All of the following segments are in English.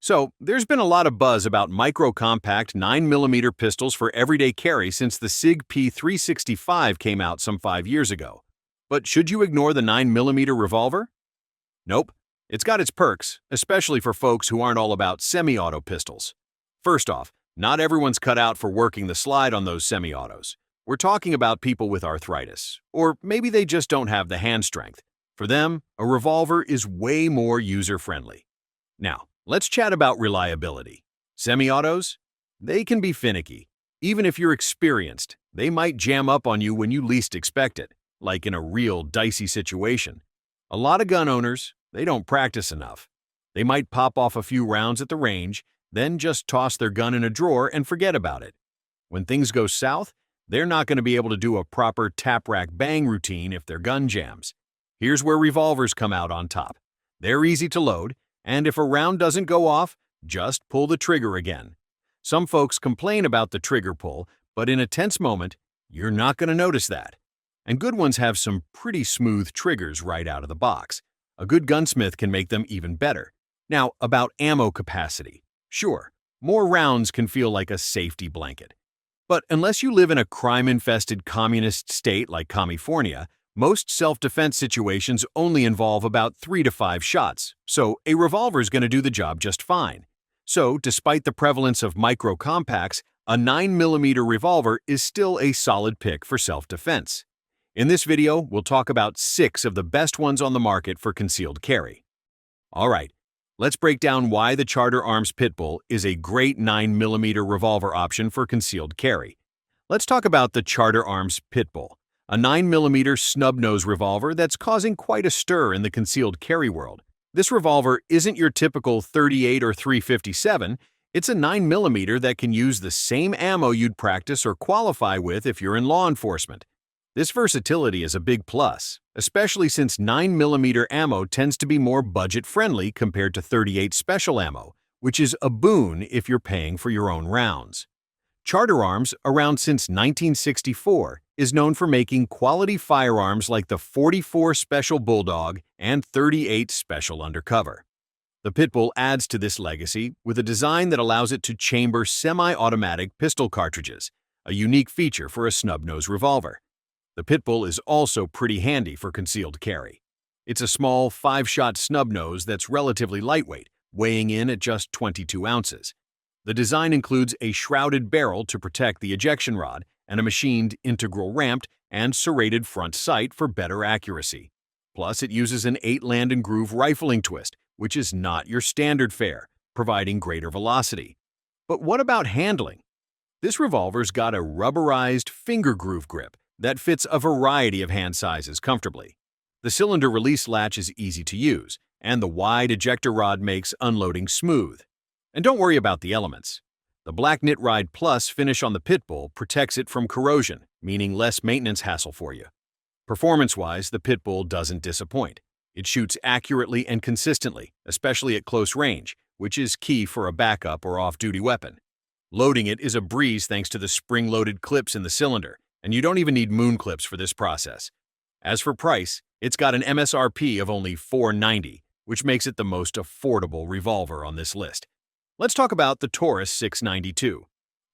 So, there's been a lot of buzz about micro-compact 9mm pistols for everyday carry since the SIG P365 came out some 5 years ago. But should you ignore the 9mm revolver? Nope. It's got its perks, especially for folks who aren't all about semi-auto pistols. First off, not everyone's cut out for working the slide on those semi-autos. We're talking about people with arthritis, or maybe they just don't have the hand strength. For them, a revolver is way more user-friendly. Now, let's chat about reliability. Semi-autos? They can be finicky. Even if you're experienced, they might jam up on you when you least expect it, like in a real dicey situation. A lot of gun owners, they don't practice enough. They might pop off a few rounds at the range, then just toss their gun in a drawer and forget about it. When things go south, they're not going to be able to do a proper tap-rack bang routine if their gun jams. Here's where revolvers come out on top. They're easy to load, and if a round doesn't go off, just pull the trigger again. Some folks complain about the trigger pull, but in a tense moment, you're not going to notice that. And good ones have some pretty smooth triggers right out of the box. A good gunsmith can make them even better. Now, about ammo capacity. Sure, more rounds can feel like a safety blanket. But unless you live in a crime-infested communist state like California, most self-defense situations only involve about 3 to 5 shots, so a revolver is going to do the job just fine. So, despite the prevalence of micro-compacts, a 9mm revolver is still a solid pick for self-defense. In this video, we'll talk about 6 of the best ones on the market for concealed carry. Alright, let's break down why the Charter Arms Pitbull is a great 9mm revolver option for concealed carry. Let's talk about the Charter Arms Pitbull, a 9mm snub-nose revolver that's causing quite a stir in the concealed carry world. This revolver isn't your typical .38 or .357, it's a 9mm that can use the same ammo you'd practice or qualify with if you're in law enforcement. This versatility is a big plus, especially since 9mm ammo tends to be more budget-friendly compared to .38 special ammo, which is a boon if you're paying for your own rounds. Charter Arms, around since 1964, is known for making quality firearms like the .44 Special Bulldog and .38 Special Undercover. The Pitbull adds to this legacy with a design that allows it to chamber semi-automatic pistol cartridges, a unique feature for a snub-nose revolver. The Pitbull is also pretty handy for concealed carry. It's a small 5-shot snub-nose that's relatively lightweight, weighing in at just 22 ounces. The design includes a shrouded barrel to protect the ejection rod and a machined integral ramped and serrated front sight for better accuracy. Plus, it uses an 8-land-and-groove rifling twist, which is not your standard fare, providing greater velocity. But what about handling? This revolver's got a rubberized finger groove grip that fits a variety of hand sizes comfortably. The cylinder release latch is easy to use, and the wide ejector rod makes unloading smooth. And don't worry about the elements. The Black Knit Ride Plus finish on the Pitbull protects it from corrosion, meaning less maintenance hassle for you. Performance-wise, the Pitbull doesn't disappoint. It shoots accurately and consistently, especially at close range, which is key for a backup or off-duty weapon. Loading it is a breeze thanks to the spring-loaded clips in the cylinder, and you don't even need moon clips for this process. As for price, it's got an MSRP of only $490, which makes it the most affordable revolver on this list. Let's talk about the Taurus 692.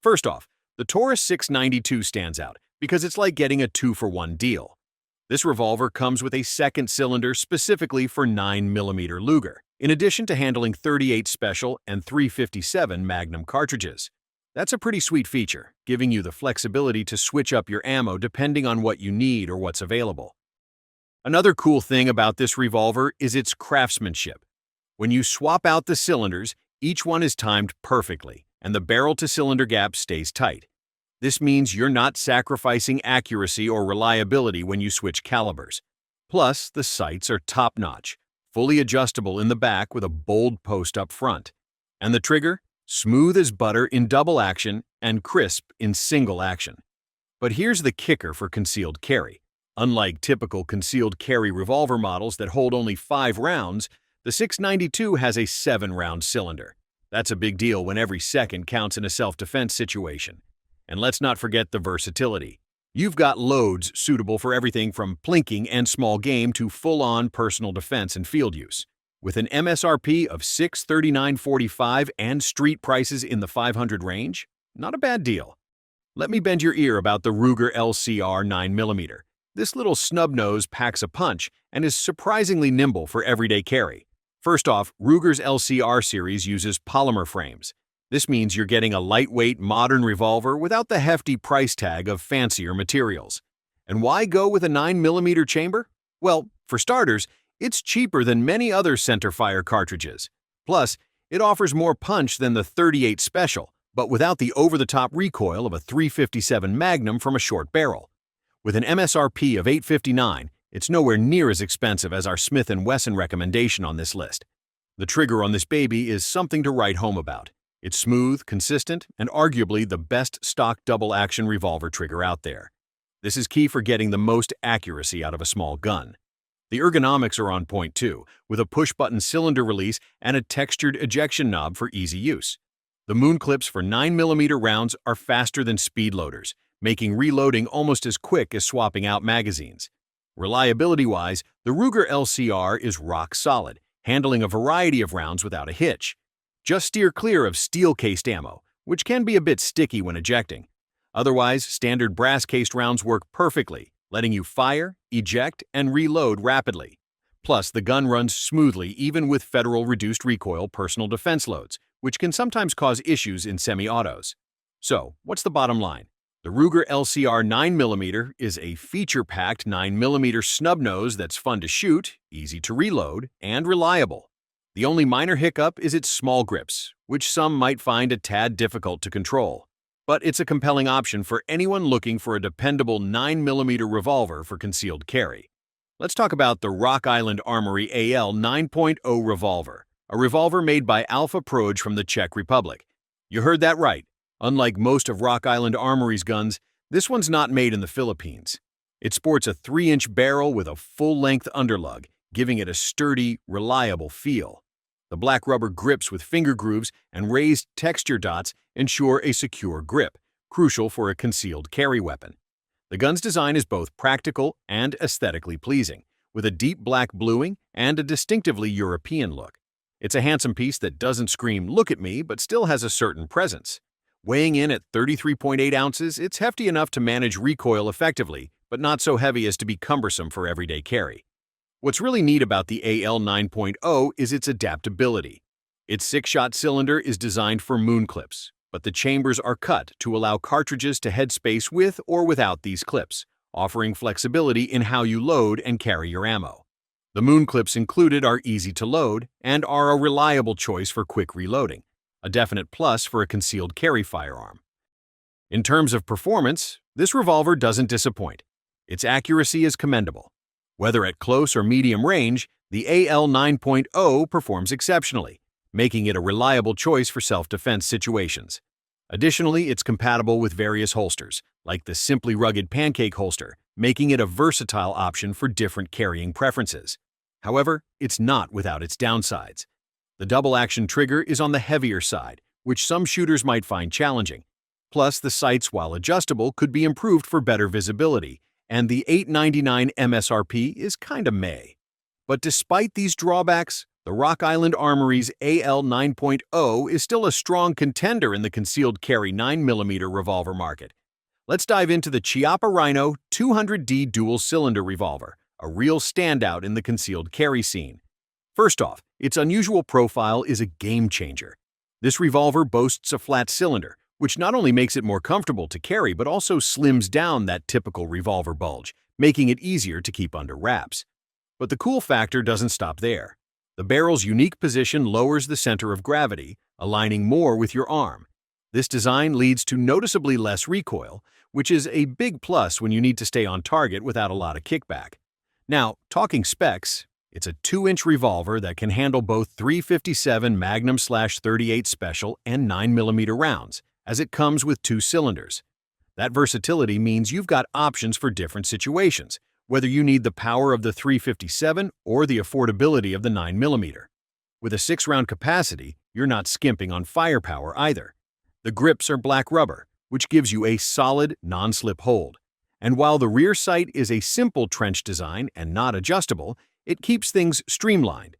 First off, the Taurus 692 stands out because it's like getting a 2-for-1 deal. This revolver comes with a second cylinder specifically for 9mm Luger, in addition to handling .38 Special and .357 Magnum cartridges. That's a pretty sweet feature, giving you the flexibility to switch up your ammo depending on what you need or what's available. Another cool thing about this revolver is its craftsmanship. When you swap out the cylinders, each one is timed perfectly, and the barrel-to-cylinder gap stays tight. This means you're not sacrificing accuracy or reliability when you switch calibers. Plus, the sights are top-notch, fully adjustable in the back with a bold post up front. And the trigger? Smooth as butter in double action and crisp in single action. But here's the kicker for concealed carry. Unlike typical concealed carry revolver models that hold only 5 rounds, the 692 has a 7-round cylinder. That's a big deal when every second counts in a self-defense situation. And let's not forget the versatility. You've got loads suitable for everything from plinking and small game to full-on personal defense and field use. With an MSRP of $639.45 and street prices in the $500 range, not a bad deal. Let me bend your ear about the Ruger LCR 9mm. This little snub nose packs a punch and is surprisingly nimble for everyday carry. First off, Ruger's LCR series uses polymer frames. This means you're getting a lightweight, modern revolver without the hefty price tag of fancier materials. And why go with a 9mm chamber? Well, for starters, it's cheaper than many other centerfire cartridges. Plus, it offers more punch than the .38 Special, but without the over-the-top recoil of a .357 Magnum from a short barrel. With an MSRP of $859, it's nowhere near as expensive as our Smith Wesson recommendation on this list. The trigger on this baby is something to write home about. It's smooth, consistent, and arguably the best stock double-action revolver trigger out there. This is key for getting the most accuracy out of a small gun. The ergonomics are on point too, with a push-button cylinder release and a textured ejection knob for easy use. The moon clips for 9mm rounds are faster than speed loaders, making reloading almost as quick as swapping out magazines. Reliability-wise, the Ruger LCR is rock solid, handling a variety of rounds without a hitch. Just steer clear of steel-cased ammo, which can be a bit sticky when ejecting. Otherwise, standard brass-cased rounds work perfectly, letting you fire, eject, and reload rapidly. Plus, the gun runs smoothly even with federal reduced recoil personal defense loads, which can sometimes cause issues in semi-autos. So, what's the bottom line? The Ruger LCR 9mm is a feature-packed 9mm snub nose that's fun to shoot, easy to reload, and reliable. The only minor hiccup is its small grips, which some might find a tad difficult to control. But it's a compelling option for anyone looking for a dependable 9mm revolver for concealed carry. Let's talk about the Rock Island Armory AL 9.0 revolver, a revolver made by Alpha Proj from the Czech Republic. You heard that right. Unlike most of Rock Island Armory's guns, this one's not made in the Philippines. It sports a 3-inch barrel with a full-length underlug, giving it a sturdy, reliable feel. The black rubber grips with finger grooves and raised texture dots ensure a secure grip, crucial for a concealed carry weapon. The gun's design is both practical and aesthetically pleasing, with a deep black bluing and a distinctively European look. It's a handsome piece that doesn't scream, "Look at me," but still has a certain presence. Weighing in at 33.8 ounces, it's hefty enough to manage recoil effectively, but not so heavy as to be cumbersome for everyday carry. What's really neat about the AL 9.0 is its adaptability. Its 6-shot cylinder is designed for moon clips, but the chambers are cut to allow cartridges to head space with or without these clips, offering flexibility in how you load and carry your ammo. The moon clips included are easy to load and are a reliable choice for quick reloading, a definite plus for a concealed carry firearm. In terms of performance, this revolver doesn't disappoint. Its accuracy is commendable. Whether at close or medium range, the AL 9.0 performs exceptionally, making it a reliable choice for self-defense situations. Additionally, it's compatible with various holsters, like the Simply Rugged Pancake holster, making it a versatile option for different carrying preferences. However, it's not without its downsides. The double-action trigger is on the heavier side, which some shooters might find challenging. Plus, the sights, while adjustable, could be improved for better visibility, and the $899 MSRP is kinda meh. But despite these drawbacks, the Rock Island Armory's AL 9.0 is still a strong contender in the concealed carry 9mm revolver market. Let's dive into the Chiappa Rhino 200D dual-cylinder revolver, a real standout in the concealed carry scene. First off, its unusual profile is a game-changer. This revolver boasts a flat cylinder, which not only makes it more comfortable to carry but also slims down that typical revolver bulge, making it easier to keep under wraps. But the cool factor doesn't stop there. The barrel's unique position lowers the center of gravity, aligning more with your arm. This design leads to noticeably less recoil, which is a big plus when you need to stay on target without a lot of kickback. Now, talking specs, it's a 2-inch revolver that can handle both .357 Magnum/.38 Special and 9mm rounds, as it comes with 2 cylinders. That versatility means you've got options for different situations, whether you need the power of the .357 or the affordability of the 9mm. With a 6-round capacity, you're not skimping on firepower either. The grips are black rubber, which gives you a solid, non-slip hold. And while the rear sight is a simple trench design and not adjustable, it keeps things streamlined.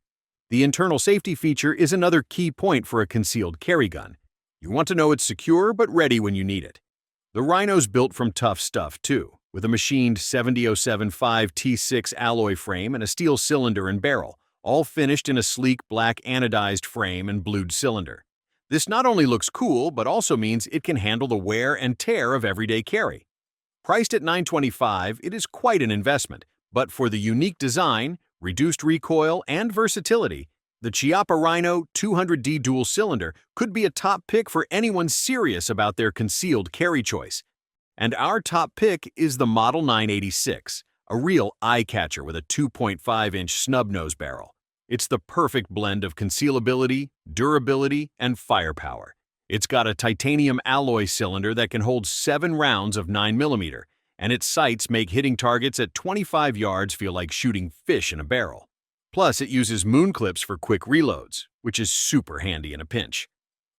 The internal safety feature is another key point for a concealed carry gun. You want to know it's secure but ready when you need it. The Rhino's built from tough stuff too, with a machined 70075 T6 alloy frame and a steel cylinder and barrel, all finished in a sleek black anodized frame and blued cylinder. This not only looks cool, but also means it can handle the wear and tear of everyday carry. Priced at $925, it is quite an investment, but for the unique design, reduced recoil, and versatility, the Chiappa Rhino 200D dual cylinder could be a top pick for anyone serious about their concealed carry choice. And our top pick is the Model 986, a real eye-catcher with a 2.5-inch snub-nose barrel. It's the perfect blend of concealability, durability, and firepower. It's got a titanium alloy cylinder that can hold 7 rounds of 9mm, and its sights make hitting targets at 25 yards feel like shooting fish in a barrel. Plus, it uses moon clips for quick reloads, which is super handy in a pinch.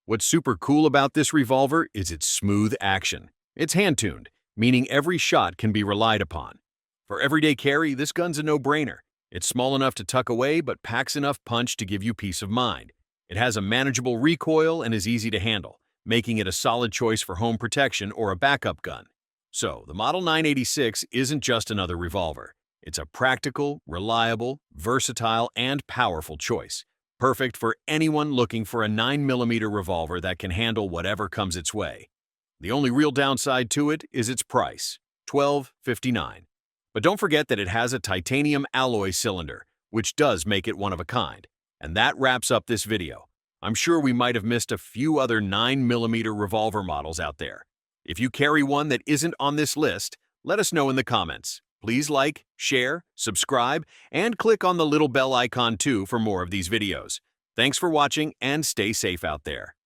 What's super cool about this revolver is its smooth action. It's hand-tuned, meaning every shot can be relied upon. For everyday carry, this gun's a no-brainer. It's small enough to tuck away, but packs enough punch to give you peace of mind. It has a manageable recoil and is easy to handle, making it a solid choice for home protection or a backup gun. So, the Model 986 isn't just another revolver. It's a practical, reliable, versatile, and powerful choice. Perfect for anyone looking for a 9mm revolver that can handle whatever comes its way. The only real downside to it is its price, $12.59. But don't forget that it has a titanium alloy cylinder, which does make it one of a kind. And that wraps up this video. I'm sure we might have missed a few other 9mm revolver models out there. If you carry one that isn't on this list, let us know in the comments. Please like, share, subscribe, and click on the little bell icon too for more of these videos. Thanks for watching and stay safe out there.